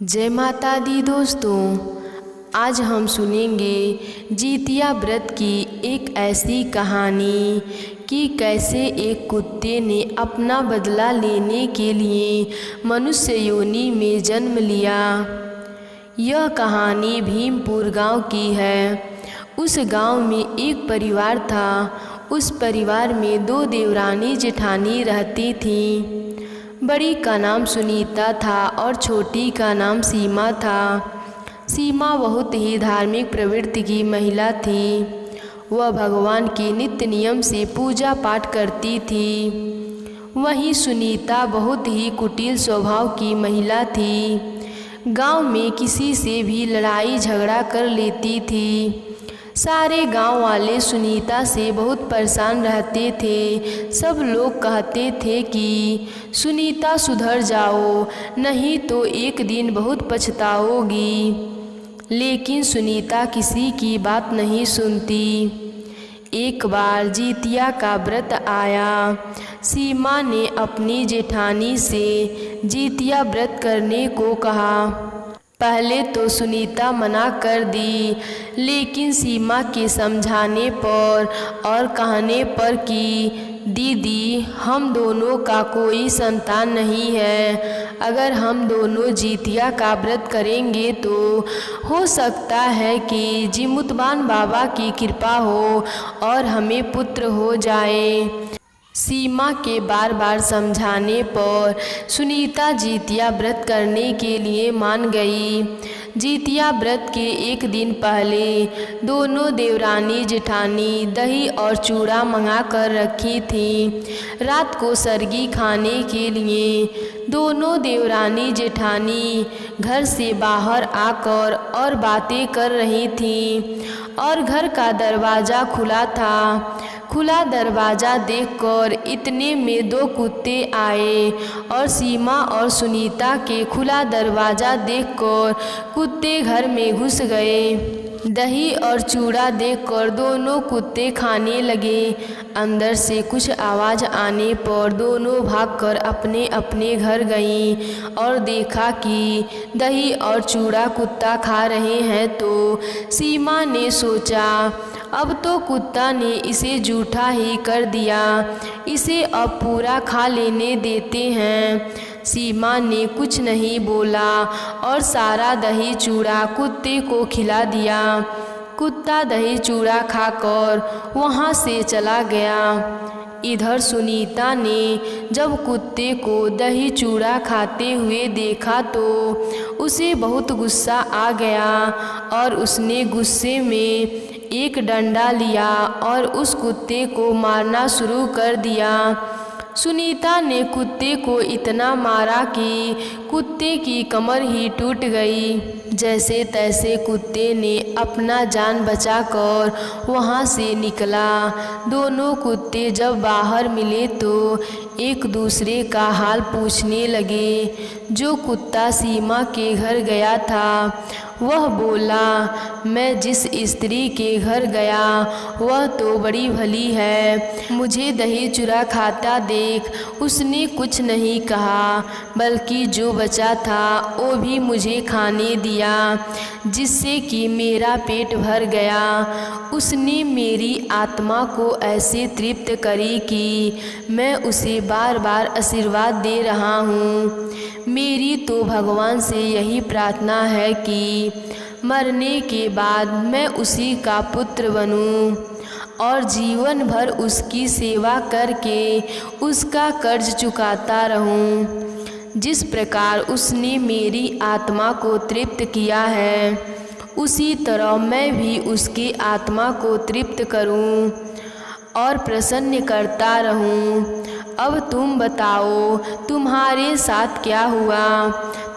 जय माता दी दोस्तों, आज हम सुनेंगे जितिया व्रत की एक ऐसी कहानी कि कैसे एक कुत्ते ने अपना बदला लेने के लिए मनुष्य योनि में जन्म लिया। यह कहानी भीमपुर गांव की है। उस गांव में एक परिवार था। उस परिवार में दो देवरानी जेठानी रहती थीं। बड़ी का नाम सुनीता था और छोटी का नाम सीमा था। सीमा बहुत ही धार्मिक प्रवृत्ति की महिला थी। वह भगवान के नित्य नियम से पूजा पाठ करती थी। वहीं सुनीता बहुत ही कुटिल स्वभाव की महिला थी। गांव में किसी से भी लड़ाई झगड़ा कर लेती थी। सारे गांव वाले सुनीता से बहुत परेशान रहते थे। सब लोग कहते थे कि सुनीता सुधर जाओ, नहीं तो एक दिन बहुत पछताओगी। लेकिन सुनीता किसी की बात नहीं सुनती। एक बार जितिया का व्रत आया। सीमा ने अपनी जेठानी से जितिया व्रत करने को कहा। पहले तो सुनीता मना कर दी, लेकिन सीमा के समझाने पर और कहने पर कि दीदी, हम दोनों का कोई संतान नहीं है। अगर हम दोनों जितिया का व्रत करेंगे तो हो सकता है कि जिमुतवान बाबा की कृपा हो और हमें पुत्र हो जाए। सीमा के बार बार समझाने पर सुनीता जितिया व्रत करने के लिए मान गई। जितिया व्रत के एक दिन पहले दोनों देवरानी जेठानी दही और चूड़ा मंगा कर रखी थी। रात को सरगी खाने के लिए दोनों देवरानी जेठानी घर से बाहर आकर और बातें कर रही थीं और घर का दरवाज़ा खुला था। खुला दरवाज़ा देखकर इतने में दो कुत्ते आए और सीमा और सुनीता के खुला दरवाज़ा देखकर कुत्ते घर में घुस गए। दही और चूड़ा देखकर दोनों कुत्ते खाने लगे। अंदर से कुछ आवाज़ आने पर दोनों भागकर अपने अपने घर गईं और देखा कि दही और चूड़ा कुत्ता खा रहे हैं। तो सीमा ने सोचा, अब तो कुत्ता ने इसे जूठा ही कर दिया, इसे अब पूरा खा लेने देते हैं। सीमा ने कुछ नहीं बोला और सारा दही चूड़ा कुत्ते को खिला दिया। कुत्ता दही चूड़ा खाकर वहाँ से चला गया। इधर सुनीता ने जब कुत्ते को दही चूड़ा खाते हुए देखा तो उसे बहुत गुस्सा आ गया और उसने गुस्से में एक डंडा लिया और उस कुत्ते को मारना शुरू कर दिया। सुनीता ने कुत्ते को इतना मारा कि कुत्ते की कमर ही टूट गई। जैसे तैसे कुत्ते ने अपना जान बचाकर वहाँ से निकला। दोनों कुत्ते जब बाहर मिले तो एक दूसरे का हाल पूछने लगे। जो कुत्ता सीमा के घर गया था वह बोला, मैं जिस स्त्री के घर गया वह तो बड़ी भली है। मुझे दही चूड़ा खाता देख उसने कुछ नहीं कहा, बल्कि जो बचा था वो भी मुझे खाने दिया, जिससे कि मेरा पेट भर गया। उसने मेरी आत्मा को ऐसे तृप्त करी कि मैं उसे बार बार आशीर्वाद दे रहा हूँ। मेरी तो भगवान से यही प्रार्थना है कि मरने के बाद मैं उसी का पुत्र बनूं और जीवन भर उसकी सेवा करके उसका कर्ज चुकाता रहूं। जिस प्रकार उसने मेरी आत्मा को तृप्त किया है, उसी तरह मैं भी उसकी आत्मा को तृप्त करूं और प्रसन्न करता रहूं। अब तुम बताओ, तुम्हारे साथ क्या हुआ?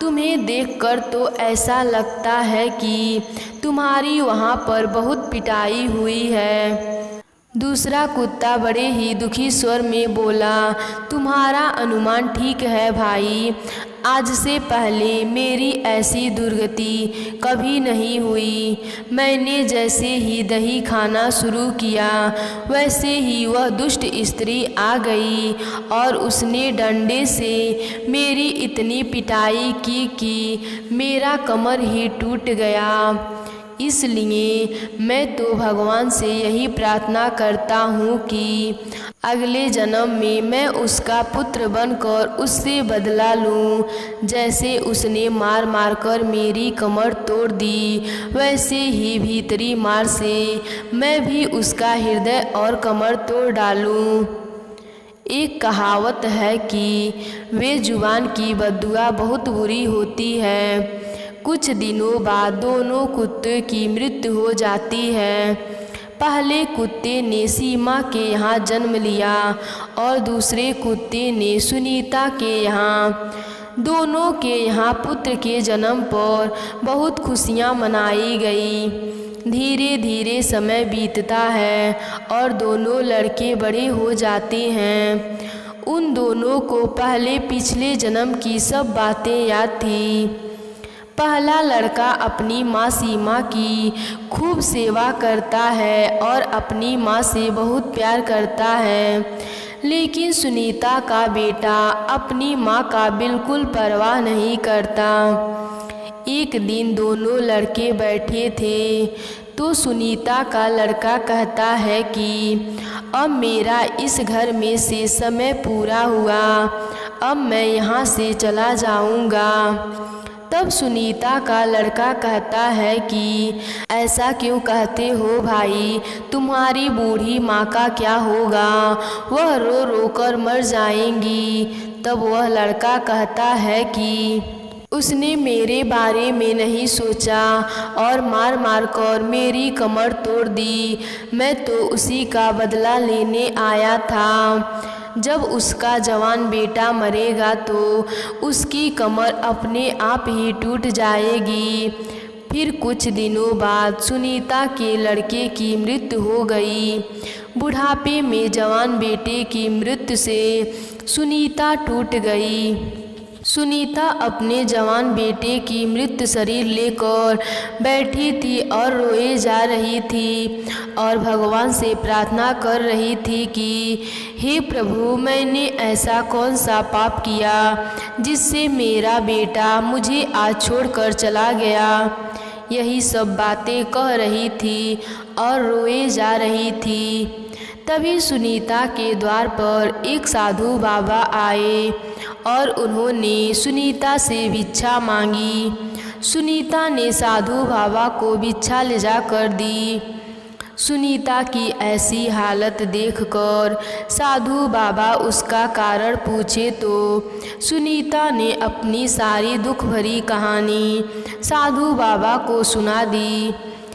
तुम्हें देखकर तो ऐसा लगता है कि तुम्हारी वहाँ पर बहुत पिटाई हुई है। दूसरा कुत्ता बड़े ही दुखी स्वर में बोला, तुम्हारा अनुमान ठीक है भाई, आज से पहले मेरी ऐसी दुर्गति कभी नहीं हुई। मैंने जैसे ही दही खाना शुरू किया वैसे ही वह दुष्ट स्त्री आ गई और उसने डंडे से मेरी इतनी पिटाई की कि मेरा कमर ही टूट गया। इसलिए मैं तो भगवान से यही प्रार्थना करता हूँ कि अगले जन्म में मैं उसका पुत्र बनकर उससे बदला लूँ। जैसे उसने मार मार कर मेरी कमर तोड़ दी, वैसे ही भीतरी मार से मैं भी उसका हृदय और कमर तोड़ डालूँ। एक कहावत है कि वे जुबान की बद्दुआ बहुत बुरी होती है। कुछ दिनों बाद दोनों कुत्ते की मृत्यु हो जाती है। पहले कुत्ते ने सीमा के यहाँ जन्म लिया और दूसरे कुत्ते ने सुनीता के यहाँ। दोनों के यहाँ पुत्र के जन्म पर बहुत खुशियाँ मनाई गई। धीरे धीरे समय बीतता है और दोनों लड़के बड़े हो जाते हैं। उन दोनों को पहले पिछले जन्म की सब बातें याद थी। पहला लड़का अपनी माँ सीमा की खूब सेवा करता है और अपनी माँ से बहुत प्यार करता है, लेकिन सुनीता का बेटा अपनी माँ का बिल्कुल परवाह नहीं करता। एक दिन दोनों लड़के बैठे थे तो सुनीता का लड़का कहता है कि अब मेरा इस घर में से समय पूरा हुआ, अब मैं यहाँ से चला जाऊँगा। तब सुनीता का लड़का कहता है कि ऐसा क्यों कहते हो भाई, तुम्हारी बूढ़ी माँ का क्या होगा, वह रो रो कर मर जाएंगी। तब वह लड़का कहता है कि उसने मेरे बारे में नहीं सोचा और मार मार कर मेरी कमर तोड़ दी। मैं तो उसी का बदला लेने आया था। जब उसका जवान बेटा मरेगा तो उसकी कमर अपने आप ही टूट जाएगी। फिर कुछ दिनों बाद सुनीता के लड़के की मृत्यु हो गई। बुढ़ापे में जवान बेटे की मृत्यु से सुनीता टूट गई। सुनीता अपने जवान बेटे की मृत शरीर लेकर बैठी थी और रोए जा रही थी और भगवान से प्रार्थना कर रही थी कि हे प्रभु, मैंने ऐसा कौन सा पाप किया जिससे मेरा बेटा मुझे आज छोड़कर चला गया। यही सब बातें कह रही थी और रोए जा रही थी। तभी सुनीता के द्वार पर एक साधु बाबा आए और उन्होंने सुनीता से भिक्षा मांगी। सुनीता ने साधु बाबा को भिक्षा ले जाकर दी। सुनीता की ऐसी हालत देखकर साधु बाबा उसका कारण पूछे तो सुनीता ने अपनी सारी दुख भरी कहानी साधु बाबा को सुना दी।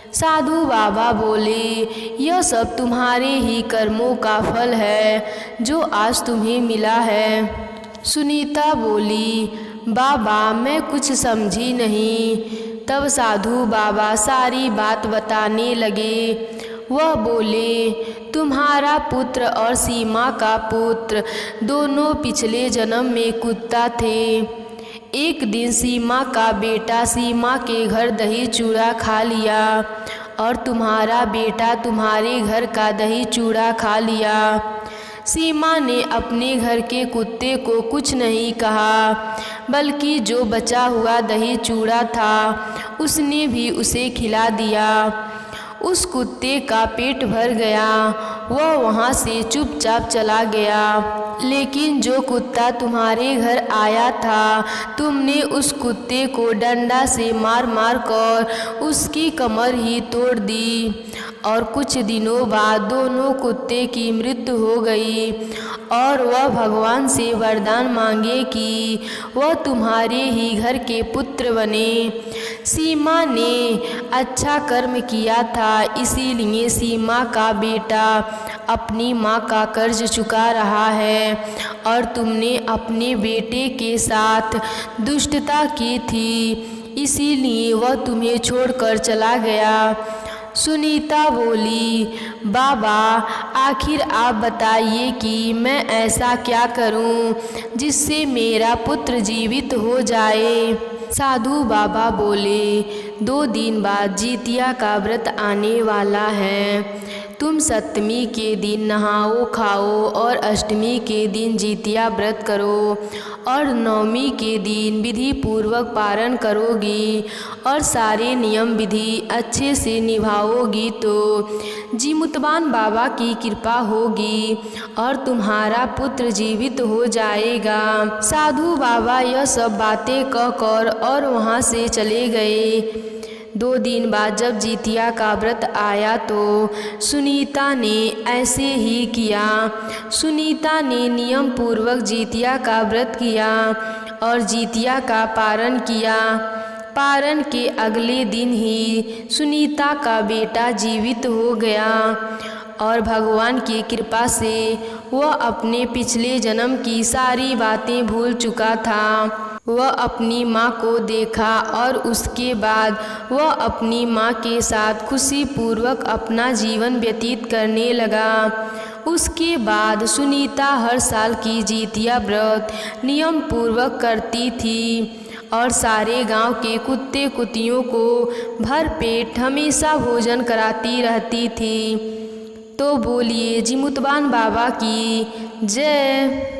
साधु बाबा बोले, यह सब तुम्हारे ही कर्मों का फल है जो आज तुम्हें मिला है। सुनीता बोली, बाबा मैं कुछ समझी नहीं। तब साधु बाबा सारी बात बताने लगे। वह बोले, तुम्हारा पुत्र और सीमा का पुत्र दोनों पिछले जन्म में कुत्ता थे। एक दिन सीमा का बेटा सीमा के घर दही चूड़ा खा लिया और तुम्हारा बेटा तुम्हारे घर का दही चूड़ा खा लिया। सीमा ने अपने घर के कुत्ते को कुछ नहीं कहा, बल्कि जो बचा हुआ दही चूड़ा था उसने भी उसे खिला दिया। उस कुत्ते का पेट भर गया, वह वहाँ से चुपचाप चला गया। लेकिन जो कुत्ता तुम्हारे घर आया था, तुमने उस कुत्ते को डंडा से मार मार कर उसकी कमर ही तोड़ दी और कुछ दिनों बाद दोनों कुत्ते की मृत्यु हो गई और वह भगवान से वरदान मांगे कि वह तुम्हारे ही घर के पुत्र बने। सीमा ने अच्छा कर्म किया था, इसीलिए सीमा का बेटा अपनी माँ का कर्ज चुका रहा है और तुमने अपने बेटे के साथ दुष्टता की थी, इसीलिए वह तुम्हें छोड़कर चला गया। सुनीता बोली, बाबा आखिर आप बताइए कि मैं ऐसा क्या करूं जिससे मेरा पुत्र जीवित हो जाए। साधु बाबा बोले, 2 दिन बाद जितिया का व्रत आने वाला है। तुम सप्तमी के दिन नहाओ खाओ और अष्टमी के दिन जितिया व्रत करो और नवमी के दिन विधि पूर्वक पारण करोगी और सारे नियम विधि अच्छे से निभाओगी तो जीमुतवान बाबा की कृपा होगी और तुम्हारा पुत्र जीवित हो जाएगा। साधु बाबा यह सब बातें कहकर और वहाँ से चले गए। 2 दिन बाद जब जितिया का व्रत आया तो सुनीता ने ऐसे ही किया। सुनीता ने नियम पूर्वक जितिया का व्रत किया और जितिया का पारण किया। पारण के अगले दिन ही सुनीता का बेटा जीवित हो गया और भगवान की कृपा से वह अपने पिछले जन्म की सारी बातें भूल चुका था। वह अपनी माँ को देखा और उसके बाद वह अपनी माँ के साथ खुशीपूर्वक अपना जीवन व्यतीत करने लगा। उसके बाद सुनीता हर साल की जितिया व्रत नियम पूर्वक करती थी और सारे गांव के कुत्ते कुतियों को भर पेट हमेशा भोजन कराती रहती थी। तो बोलिए जीमुतवान बाबा की जय।